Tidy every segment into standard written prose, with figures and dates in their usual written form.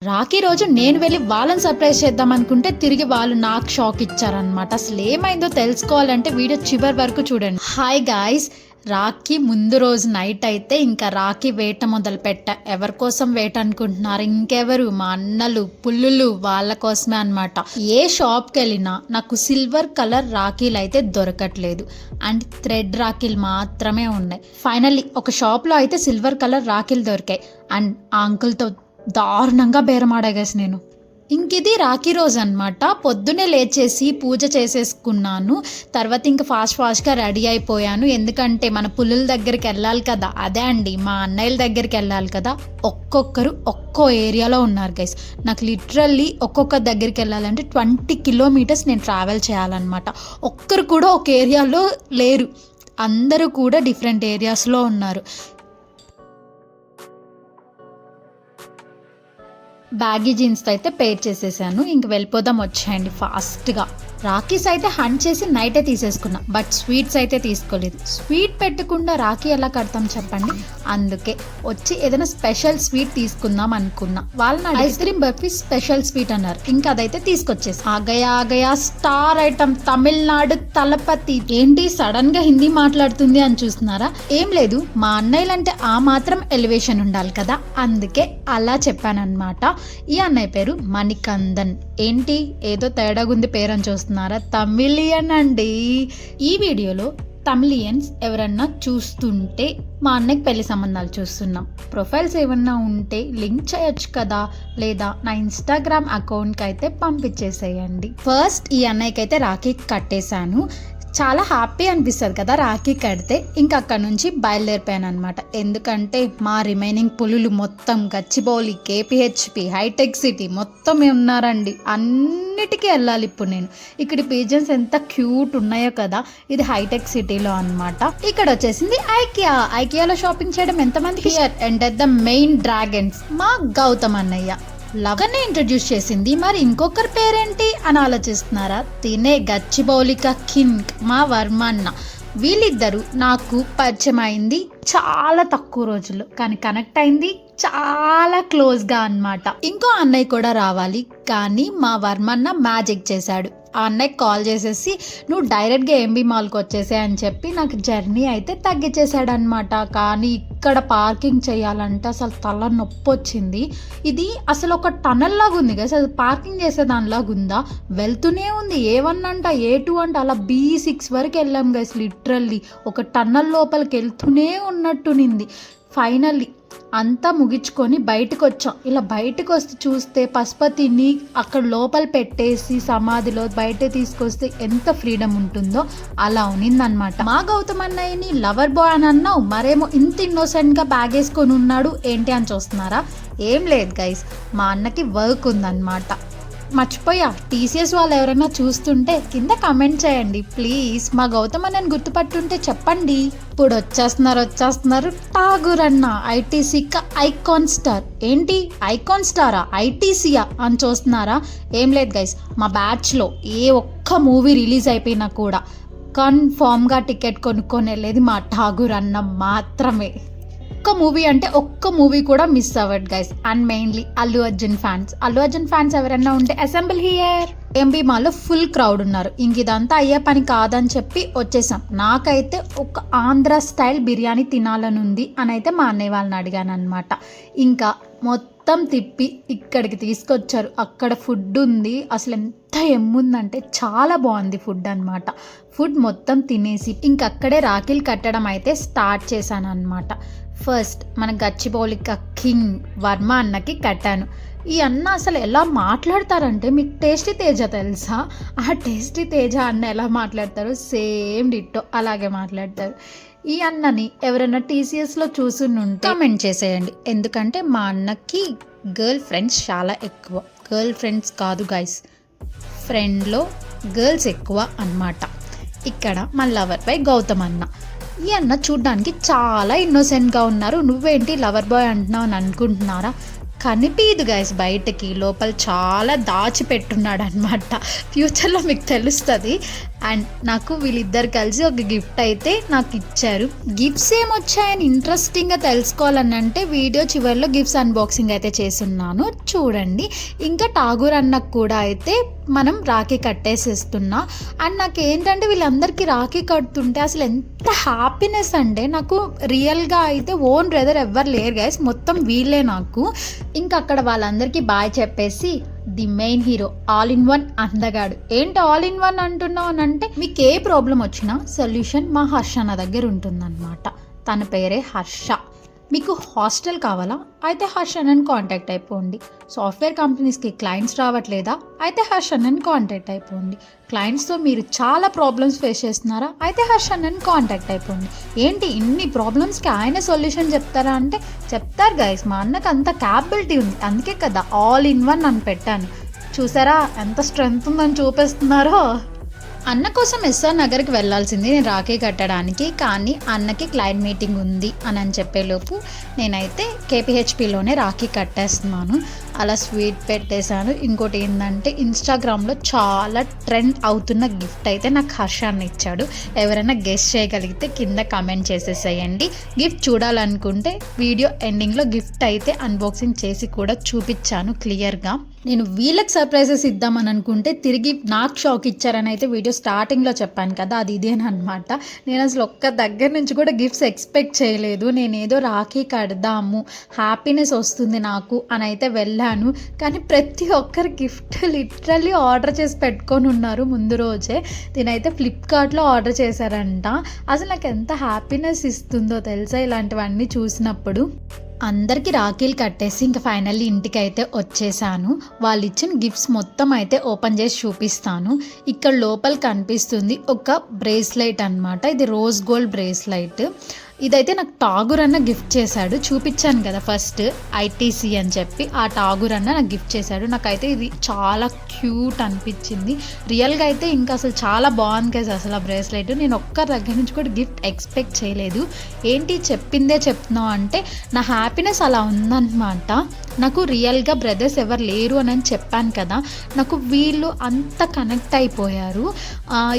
రాఖీ రోజు నేను వెళ్ళి వాళ్ళని సర్ప్రైజ్ చేద్దాం అనుకుంటే తిరిగి వాళ్ళు నాకు షాక్ ఇచ్చారనమాట. అసలు ఏమైందో తెలుసుకోవాలంటే వీడియో చివరి వరకు చూడండి. హాయ్ గాయ్స్, రాఖీ ముందు రోజు నైట్ అయితే ఇంకా రాఖీ వేట మొదలు పెట్ట. ఎవరి కోసం వేట అనుకుంటున్నారు? ఇంకెవరు, మా అన్నలు పుల్లులు, వాళ్ళ కోసమే అనమాట. ఏ షాప్కి వెళ్ళినా నాకు సిల్వర్ కలర్ రాఖీలు అయితే దొరకట్లేదు, అండ్ థ్రెడ్ రాఖీలు మాత్రమే ఉన్నాయి. ఫైనల్లీ ఒక షాప్లో అయితే సిల్వర్ కలర్ రాఖీలు దొరికాయి, అండ్ ఆ అంకుల్తో దారుణంగా బేరమాడేసి నేను. ఇంకిది రాఖీ రోజు అనమాట. పొద్దునే లేచేసి పూజ చేసేసుకున్నాను. తర్వాత ఇంకా ఫాస్ట్గా రెడీ అయిపోయాను. ఎందుకంటే మన పుల్లుల దగ్గరికి వెళ్ళాలి కదా. అదే అండి, మా అన్నయ్యల దగ్గరికి వెళ్ళాలి కదా. ఒక్కొక్కరు ఒక్కో ఏరియాలో ఉన్నారు గైస్. నాకు లిటరల్లీ ఒక్కొక్క దగ్గరికి వెళ్ళాలంటే 20 కిలోమీటర్స్ నేను ట్రావెల్ చేయాలన్నమాట. ఒక్కరు కూడా ఒక ఏరియాలో లేరు, అందరూ కూడా డిఫరెంట్ ఏరియాస్లో ఉన్నారు. బ్యాగీ జీన్స్తో అయితే పేర్ చేసేసాను. ఇంక వెళ్ళిపోదాం, వచ్చేయండి ఫాస్ట్గా. రాఖీస్ అయితే హంట్ చేసి నైటే తీసేసుకున్నా, బట్ స్వీట్స్ అయితే తీసుకోలేదు. స్వీట్ పెట్టకుండా రాఖీ ఎలా కడతాం చెప్పండి. అందుకే వచ్చి ఏదైనా స్పెషల్ స్వీట్ తీసుకుందాం అనుకున్నా. వాళ్ళని ice cream barfi special sweet అన్నారు, ఇంకా అదైతే తీసుకొచ్చేసి ఆగయా స్టార్ ఐటమ్ తమిళనాడు తలపతి. ఏంటి సడన్ గా హిందీ మాట్లాడుతుంది అని చూస్తున్నారా? ఏం లేదు, మా అన్నయ్యలంటే ఆ మాత్రం ఎలివేషన్ ఉండాలి కదా, అందుకే అలా చెప్పానన్నమాట. ఈ అన్నయ్య పేరు మణికందన్. ఏంటి ఏదో తేడాగుంది పేరు అని చూస్తున్నారా? తమిళియన్ అండి. ఈ వీడియోలో తమిళియన్స్ ఎవరన్నా చూస్తుంటే మా అన్నయ్యకి పెళ్లి సంబంధాలు చూస్తున్నాం. ప్రొఫైల్స్ ఏమన్నా ఉంటే లింక్ చేయొచ్చు కదా, లేదా నా ఇన్స్టాగ్రామ్ అకౌంట్కి అయితే పంపించేసేయండి. ఫస్ట్ ఈ అన్నయ్యకి అయితే రాఖీ కట్టేశాను. చాలా హ్యాపీ అనిపిస్తుంది కదా రాఖీ కడితే. ఇంకా అక్కడ నుంచి బయలుదేరిపోయాను అనమాట. ఎందుకంటే మా రిమైనింగ్ పులులు మొత్తం గచ్చిబౌలి, కేపీహెచ్పి, హైటెక్ సిటీ మొత్తం ఉన్నారండి. అన్నిటికీ వెళ్ళాలి ఇప్పుడు నేను. ఇక్కడ పీజన్స్ ఎంత క్యూట్ ఉన్నాయో కదా. ఇది హైటెక్ సిటీలో అనమాట. ఇక్కడ వచ్చేసింది ఐకియాలో షాపింగ్ చేయడం ఎంతమందికి. ఎంటర్ ద మెయిన్ డ్రాగన్స్ మా గౌతమ్ అన్నయ్య. లవనే ఇంట్రడ్యూస్ చేసింది, మరి ఇంకొకరి పేరేంటి అని ఆలోచిస్తున్నారా? తినే గచ్చిబౌలిక కింగ్ మా వర్మన్న. వీళ్ళిద్దరూ నాకు పరిచయం అయింది చాలా తక్కువ రోజుల్లో, కానీ కనెక్ట్ అయింది చాలా క్లోజ్గా అన్నమాట. ఇంకో అన్నయ్య కూడా రావాలి, కానీ మా వర్మన్న మ్యాజిక్ చేశాడు. ఆ అన్నయ్యకి కాల్ చేసేసి నువ్వు డైరెక్ట్గా ఎంబీ మాల్కి వచ్చేసే అని చెప్పి నాకు జర్నీ అయితే తగ్గించేశాడు అనమాట. కానీ ఇక్కడ పార్కింగ్ చేయాలంటే అసలు తల నొప్పి వచ్చింది. ఇది అసలు ఒక టనల్ లాగా ఉంది కదా, అసలు పార్కింగ్ చేసే దానిలాగా ఉందా? వెళ్తూనే ఉంది, A1 అంట, A2 అంట, అలా B6 వరకు వెళ్ళాం గైస్. లిటరల్లీ ఒక టన్నల్ లోపలికి వెళ్తూనే ఉన్నట్టునింది. ఫైనల్లీ అంతా ముగించుకొని బయటకు వచ్చాం. ఇలా బయటకు వస్తే చూస్తే పశుపతిని అక్కడ లోపల పెట్టేసి సమాధిలో బయట తీసుకొస్తే ఎంత ఫ్రీడమ్ ఉంటుందో అలా ఉన్నిందనమాట. మా గౌతమ్ అన్నయ్యని లవర్ బాయ్ అని అన్నావు, మరేమో ఇంత ఇన్నోసెంట్గా బ్యాగ్ వేసుకొని ఉన్నాడు ఏంటి అని చూస్తున్నారా? ఏం లేదు గైస్, మా అన్నకి వర్క్ ఉందన్నమాట. మర్చిపోయా, TCS వాళ్ళు ఎవరైనా చూస్తుంటే కింద కమెంట్ చేయండి ప్లీజ్. మా గౌతమ్ అన్నని గుర్తుపట్టుంటే చెప్పండి. ఇప్పుడు వచ్చేస్తున్నారు ఠాగూర్ అన్న. ITC icon star. ఏంటి ఐకాన్ స్టారా, ITCయా అని చూస్తున్నారా? ఏం లేదు గైస్, మా బ్యాచ్లో ఏ ఒక్క మూవీ రిలీజ్ అయిపోయినా కూడా కన్ఫామ్గా టికెట్ కొనుక్కొని వెళ్ళేది మా ఠాగూర్ అన్న మాత్రమే. ఒక్క మూవీ అంటే ఒక్క మూవీ కూడా మిస్ అవ్వదు guys. And mainly Allu Arjun fans ఎవరైనా ఉంటే అసెంబుల్ హియర్. ఎంబీ మాల్లో ఫుల్ క్రౌడ్ ఉన్నారు. ఇంక ఇదంతా అయ్యే పని కాదని చెప్పి వచ్చేసాం. నాకైతే ఒక ఆంధ్ర స్టైల్ బిర్యానీ తినాలని ఉంది అని అయితే మా అన్నయ్య వాళ్ళని అడిగాను అనమాట. ఇంకా మొత్తం తిప్పి ఇక్కడికి తీసుకొచ్చారు. అక్కడ ఫుడ్ ఉంది, అసలు ఎంత ఎమ్ముందంటే చాలా బాగుంది ఫుడ్ అనమాట. ఫుడ్ మొత్తం తినేసి ఇంకక్కడే రాఖీలు కట్టడం అయితే స్టార్ట్ చేశాను అనమాట. ఫస్ట్ మన గచ్చిబౌలిక కింగ్ వర్మ అన్నకి కట్టాను. ఈ అన్న అసలు ఎలా మాట్లాడతారంటే, మీకు టేస్టీ తేజ తెలుసా? ఆ టేస్టీ తేజ అన్న ఎలా మాట్లాడతారు సేమ్ డిట్టో అలాగే మాట్లాడతారు. ఈ అన్నని ఎవరైనా TCSలో చూసుంటే కామెంట్ చేసేయండి. ఎందుకంటే మా అన్నకి గర్ల్ ఫ్రెండ్స్ చాలా ఎక్కువ. గర్ల్ ఫ్రెండ్స్ కాదు గైస్, ఫ్రెండ్లో గర్ల్స్ ఎక్కువ అన్నమాట. ఇక్కడ మా లవర్ బాయ్ గౌతమ్ అన్న. ఈ అన్న చూడ్డానికి చాలా ఇన్నోసెంట్గా ఉన్నారు. నువ్వేంటి లవర్ బాయ్ అంటున్నావు అని అనుకుంటున్నారా? కనిపించదు గైస్ బయటకి, లోపల చాలా దాచిపెట్టున్నాడు అనమాట. ఫ్యూచర్లో మీకు తెలుస్తుంది. అండ్ నాకు వీళ్ళిద్దరు కలిసి ఒక గిఫ్ట్ అయితే నాకు ఇచ్చారు. గిఫ్ట్స్ ఏమొచ్చాయని ఇంట్రెస్టింగ్గా తెలుసుకోవాలని అంటే వీడియో చివరిలో గిఫ్ట్స్ అన్బాక్సింగ్ అయితే చేస్తున్నాను, చూడండి. ఇంకా ఠాగూర్ అన్నకు కూడా అయితే మనం రాఖీ కట్టేసేస్తున్నా. అండ్ నాకు ఏంటంటే వీళ్ళందరికీ రాఖీ కడుతుంటే అసలు ఎంత హ్యాపీనెస్ అంటే, నాకు రియల్గా అయితే ఓన్ బ్రదర్ ఎవ్వరు లేరు గైస్, మొత్తం వీళ్ళే నాకు. ఇంకా అక్కడ వాళ్ళందరికీ బాయ్ చెప్పేసి the main hero all in one అందగాడు. ఏంటి ఆల్ ఇన్ వన్ అంటున్నావు అని అంటే, మీకు ఏ ప్రాబ్లం వచ్చినా సొల్యూషన్ మా హర్ష నా దగ్గర ఉంటుందన్నమాట. తన పేరే హర్ష. మీకు హాస్టల్ కావాలా అయితే హర్ష నన్ను కాంటాక్ట్ అయిపోండి. సాఫ్ట్వేర్ కంపెనీస్కి క్లయింట్స్ రావట్లేదా అయితే హర్ష నన్ను కాంటాక్ట్ అయిపోండి. క్లయింట్స్తో మీరు చాలా ప్రాబ్లమ్స్ ఫేస్ చేస్తున్నారా అయితే హర్ష నన్ను కాంటాక్ట్ అయిపోండి. ఏంటి ఇన్ని ప్రాబ్లమ్స్కి ఆయన సొల్యూషన్ చెప్తారా అంటే చెప్తారు గైస్. మా అన్నకు అంత క్యాపబిలిటీ ఉంది, అందుకే కదా ఆల్ ఇన్ వన్ అని పెట్టాను. చూసారా ఎంత స్ట్రెంగ్త్ ఉందని చూపిస్తున్నారో. అన్న కోసం ఎస్ఆర్ నగర్కి వెళ్ళాల్సింది నేను రాఖీ కట్టడానికి, కానీ అన్నకి క్లయింట్ మీటింగ్ ఉంది అని చెప్పేలోపు నేనైతే కేపీహెచ్పిలోనే రాఖీ కట్టేస్తున్నాను. అలా స్వీట్ పెట్టేశాను. ఇంకోటి ఏంటంటే ఇన్స్టాగ్రామ్లో చాలా ట్రెండ్ అవుతున్న గిఫ్ట్ అయితే నాకు హర్షాన్ని ఇచ్చాడు. ఎవరైనా గెస్ట్ చేయగలిగితే కింద కామెంట్ చేసేసేయండి. గిఫ్ట్ చూడాలనుకుంటే వీడియో ఎండింగ్లో గిఫ్ట్ అయితే అన్బాక్సింగ్ చేసి కూడా చూపించాను క్లియర్గా. నేను వీళ్ళకి సర్ప్రైజెస్ ఇద్దామని అనుకుంటే తిరిగి నాకు షాక్ ఇచ్చారని అయితే వీడియో స్టార్టింగ్లో చెప్పాను కదా, అది ఇదేనమాట. నేను అసలు ఒక్క దగ్గర నుంచి కూడా గిఫ్ట్స్ ఎక్స్పెక్ట్ చేయలేదు. నేనేదో రాఖీ కడదాము, హ్యాపీనెస్ వస్తుంది నాకు అని అయితే వెళ్ళాను. కానీ ప్రతి ఒక్కరు గిఫ్ట్ లిటరల్లీ ఆర్డర్ చేసి పెట్టుకొని ఉన్నారు ముందు రోజే. నేనైతే ఫ్లిప్కార్ట్లో ఆర్డర్ చేశారంట. అసలు నాకు ఎంత హ్యాపీనెస్ ఇస్తుందో తెలుసా ఇలాంటివన్నీ చూసినప్పుడు. అందరికీ రాఖీలు కట్టేసి ఇంకా ఫైనల్లీ ఇంటికి అయితే వచ్చేసాను. వాళ్ళు ఇచ్చిన గిఫ్ట్స్ మొత్తం అయితే ఓపెన్ చేసి చూపిస్తాను. ఇక్కడ లోపల కనిపిస్తుంది ఒక బ్రేస్లెట్ అన్నమాట. ఇది రోజ్ గోల్డ్ బ్రేస్లెట్. ఇదైతే నాకు ఠాగూర్ అన్న గిఫ్ట్ చేశాడు, చూపించాను కదా ఫస్ట్ ఐటీసీ అని చెప్పి. ఆ ఠాగూర్ అన్న నాకు గిఫ్ట్ చేశాడు. నాకైతే ఇది చాలా క్యూట్ అనిపించింది రియల్గా అయితే. ఇంకా అసలు చాలా బాగుంది కదా అసలు ఆ బ్రేస్లెట్. నేను ఒక్కరి దగ్గర నుంచి కూడా గిఫ్ట్ ఎక్స్పెక్ట్ చేయలేదు. ఏంటి చెప్పిందే చెప్తున్నావు అంటే నా హ్యాపీనెస్ అలా ఉందన్నమాట. నాకు రియల్గా బ్రదర్స్ ఎవరు లేరు అని చెప్పాను కదా, నాకు వీళ్ళు అంత కనెక్ట్ అయిపోయారు.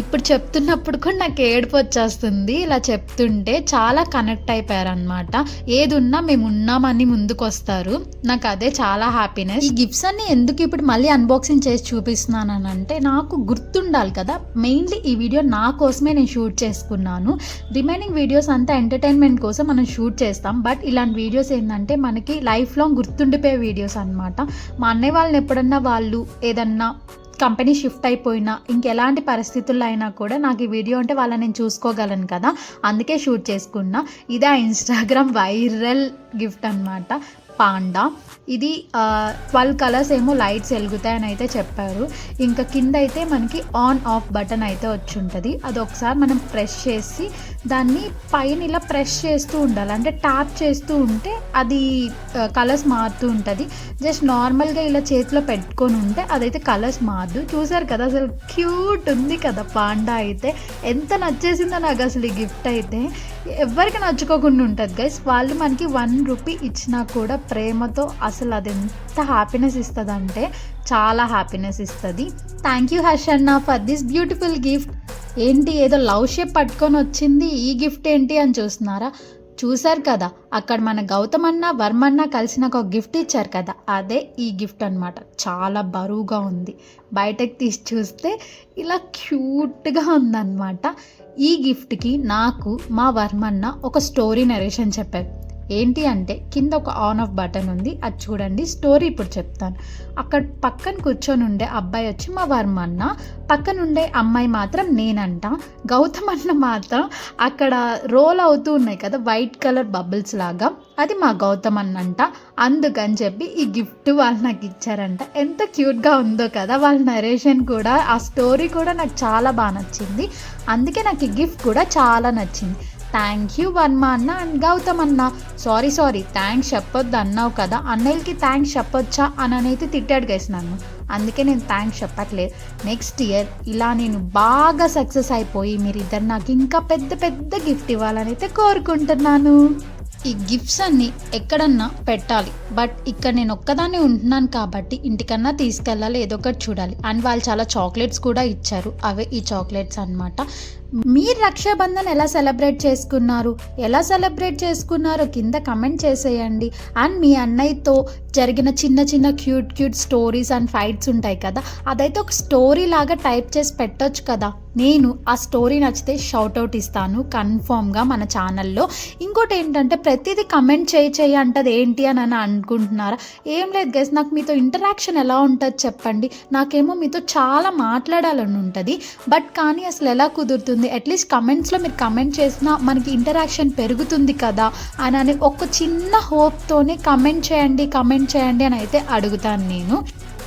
ఇప్పుడు చెప్తున్నప్పుడు కూడా నాకు ఏడుపు వచ్చేస్తుంది ఇలా చెప్తుంటే. చాలా కనెక్ట్ అయిపోయారు అనమాట. ఏది ఉన్నా మేము ఉన్నామని ముందుకు వస్తారు. నాకు అదే చాలా హ్యాపీనెస్. ఈ గిఫ్ట్స్ అన్ని ఎందుకు ఇప్పుడు మళ్ళీ అన్బాక్సింగ్ చేసి చూపిస్తున్నాను అని అంటే, నాకు గుర్తుండాలి కదా, మెయిన్లీ ఈ వీడియో నా కోసమే నేను షూట్ చేసుకున్నాను. రిమైనింగ్ వీడియోస్ అంతా ఎంటర్టైన్మెంట్ కోసం మనం షూట్ చేస్తాం. బట్ ఇలాంటి వీడియోస్ ఏంటంటే మనకి లైఫ్ లాంగ్ గుర్తుండిపోయే వీడియోస్ అనమాట. మా అన్నయ్య వాళ్ళని ఎప్పుడన్నా వాళ్ళు ఏదన్నా కంపెనీ షిఫ్ట్ అయిపోయినా ఇంకెలాంటి పరిస్థితుల్లో అయినా కూడా నాకు ఈ వీడియో అంటే వాళ్ళని నేను చూసుకోగలను కదా, అందుకే షూట్ చేసుకున్నా. ఇదే ఇన్స్టాగ్రామ్ వైరల్ గిఫ్ట్ అనమాట, పాండా. ఇది 12 కలర్స్ ఏమో లైట్స్ వెలుగుతాయని అయితే చెప్పారు. ఇంకా కింద అయితే మనకి ఆన్ ఆఫ్ బటన్ అయితే వచ్చి ఉంటుంది. అది ఒకసారి మనం ప్రెస్ చేసి దాన్ని పైన ఇలా ప్రెస్ చేస్తూ ఉండాలి, అంటే ట్యాప్ చేస్తూ ఉంటే అది కలర్స్ మారుతూ ఉంటుంది. జస్ట్ నార్మల్గా ఇలా చేతిలో పెట్టుకొని ఉంటే అదైతే కలర్స్ మారదు. చూసారు కదా అసలు క్యూట్ ఉంది కదా పాండా అయితే. ఎంత నచ్చేసిందో నాకు అసలు ఈ గిఫ్ట్ అయితే. ఎవరికి నచ్చుకోకుండా ఉంటుంది గైస్. వాళ్ళు మనకి 1 రూపీ ఇచ్చినా కూడా ప్రేమతో అసలు అది ఎంత హ్యాపీనెస్ ఇస్తుంది అంటే చాలా హ్యాపీనెస్ ఇస్తుంది. థ్యాంక్ యూ హర్షన్న ఫర్ దిస్ బ్యూటిఫుల్ గిఫ్ట్. ఏంటి ఏదో లవ్ షేప్ పట్టుకొని వచ్చింది, ఈ గిఫ్ట్ ఏంటి అని చూస్తున్నారా? చూసారు కదా అక్కడ మన గౌతమ్ అన్న వర్మన్న కలిసి నాకు ఒక గిఫ్ట్ ఇచ్చారు కదా, అదే ఈ గిఫ్ట్ అనమాట. చాలా బరువుగా ఉంది, బయటకు తీసి చూస్తే ఇలా క్యూట్గా ఉందన్నమాట. ఈ గిఫ్ట్కి నాకు మా వర్మన్న ఒక స్టోరీ నరేషన్ చెప్పారు. ఏంటి అంటే కింద ఒక ఆన్ ఆఫ్ బటన్ ఉంది, అది చూడండి. స్టోరీ ఇప్పుడు చెప్తాను. అక్కడ పక్కన కూర్చొని ఉండే అబ్బాయి వచ్చి మా వర్మన్న, పక్కన ఉండే అమ్మాయి మాత్రం నేనంట. గౌతమ్ అన్న మాత్రం అక్కడ రోల్ అవుతూ ఉన్నాయి కదా వైట్ కలర్ బబుల్స్ లాగా, అది మా గౌతమ్ అన్నంట. అందుకని చెప్పి ఈ గిఫ్ట్ వాళ్ళు నాకు ఇచ్చారంట. ఎంత క్యూట్గా ఉందో కదా వాళ్ళ నరేషన్ కూడా. ఆ స్టోరీ కూడా నాకు చాలా బాగా నచ్చింది, అందుకే నాకు ఈ గిఫ్ట్ కూడా చాలా నచ్చింది. థ్యాంక్ యూ వర్మ అన్న అండ్ గౌతమ్ అన్న. సారీ థ్యాంక్స్ చెప్పొద్దు అన్నావు కదా, అన్నయ్యకి థ్యాంక్స్ చెప్పొచ్చా అని అయితే తిట్టాడు గైస్ నన్ను, అందుకే నేను థ్యాంక్స్ చెప్పట్లేదు. నెక్స్ట్ ఇయర్ ఇలా నేను బాగా సక్సెస్ అయిపోయి మీరిద్దరు నాకు ఇంకా పెద్ద పెద్ద గిఫ్ట్ ఇవ్వాలని అయితే కోరుకుంటున్నాను. ఈ గిఫ్ట్స్ అన్నీ ఎక్కడన్నా పెట్టాలి, బట్ ఇక్కడ నేను ఒక్కదాన్నే ఉంటున్నాను కాబట్టి ఇంటికన్నా తీసుకెళ్ళాలి, ఏదో ఒకటి చూడాలి. అండ్ వాళ్ళు చాలా చాక్లెట్స్ కూడా ఇచ్చారు, అవే ఈ చాక్లెట్స్ అన్నమాట. మీరు రక్షాబంధన్ ఎలా సెలబ్రేట్ చేసుకున్నారో కింద కమెంట్ చేసేయండి. అండ్ మీ అన్నయ్యతో జరిగిన చిన్న చిన్న క్యూట్ స్టోరీస్ అండ్ ఫైట్స్ ఉంటాయి కదా, అదైతే ఒక స్టోరీ లాగా టైప్ చేసి పెట్టొచ్చు కదా. నేను ఆ స్టోరీ నచ్చితే షౌట్అవుట్ ఇస్తాను కన్ఫామ్గా మన ఛానల్లో. ఇంకోటి ఏంటంటే ప్రతిదీ కమెంట్ చేయి అంటది ఏంటి అని అనుకుంటున్నారా? ఏం లేదు గైస్, నాకు మీతో ఇంటరాక్షన్ ఎలా ఉంటుంది చెప్పండి. నాకేమో మీతో చాలా మాట్లాడాలని ఉంటుంది, బట్ కానీ అసలు ఎలా కుదురుతుంది? అట్లీస్ట్ కమెంట్స్లో మీరు కమెంట్ చేసినా మనకి ఇంటరాక్షన్ పెరుగుతుంది కదా అని ఒక చిన్న హోప్తోనే కమెంట్ చేయండి అని అయితే అడుగుతాను నేను.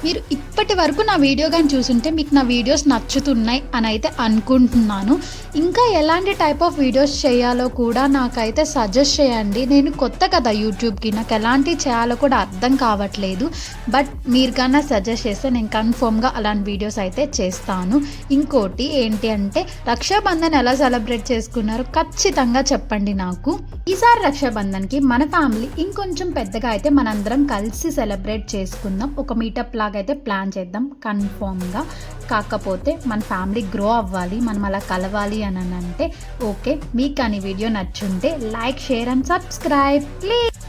మీరు ఇప్పటి వరకు నా వీడియో కానీ చూసుంటే మీకు నా వీడియోస్ నచ్చుతున్నాయి అని అయితే అనుకుంటున్నాను. ఇంకా ఎలాంటి టైప్ ఆఫ్ వీడియోస్ చేయాలో కూడా నాకైతే సజెస్ట్ చేయండి. నేను కొత్త కదా యూట్యూబ్కి, నాకు ఎలాంటివి చేయాలో కూడా అర్థం కావట్లేదు. బట్ మీరు కన్నా సజెస్ట్ చేస్తే నేను కన్ఫర్మ్గా అలాంటి వీడియోస్ అయితే చేస్తాను. ఇంకోటి ఏంటి అంటే రక్షాబంధన్ ఎలా సెలబ్రేట్ చేసుకున్నారో ఖచ్చితంగా చెప్పండి నాకు. ఈసారి రక్షాబంధన్కి మన ఫ్యామిలీ ఇంకొంచెం పెద్దగా అయితే మనందరం కలిసి సెలబ్రేట్ చేసుకుందాం. ఒక మీటప్ లాగా అయితే ప్లాన్ చేద్దాం కన్ఫర్మ్గా. కాకపోతే మన ఫ్యామిలీ గ్రో అవ్వాలి, మనం అలా కలవాలి అని అంటే ఓకే. మీకు కానీ వీడియో నచ్చుంటే like, share and subscribe please.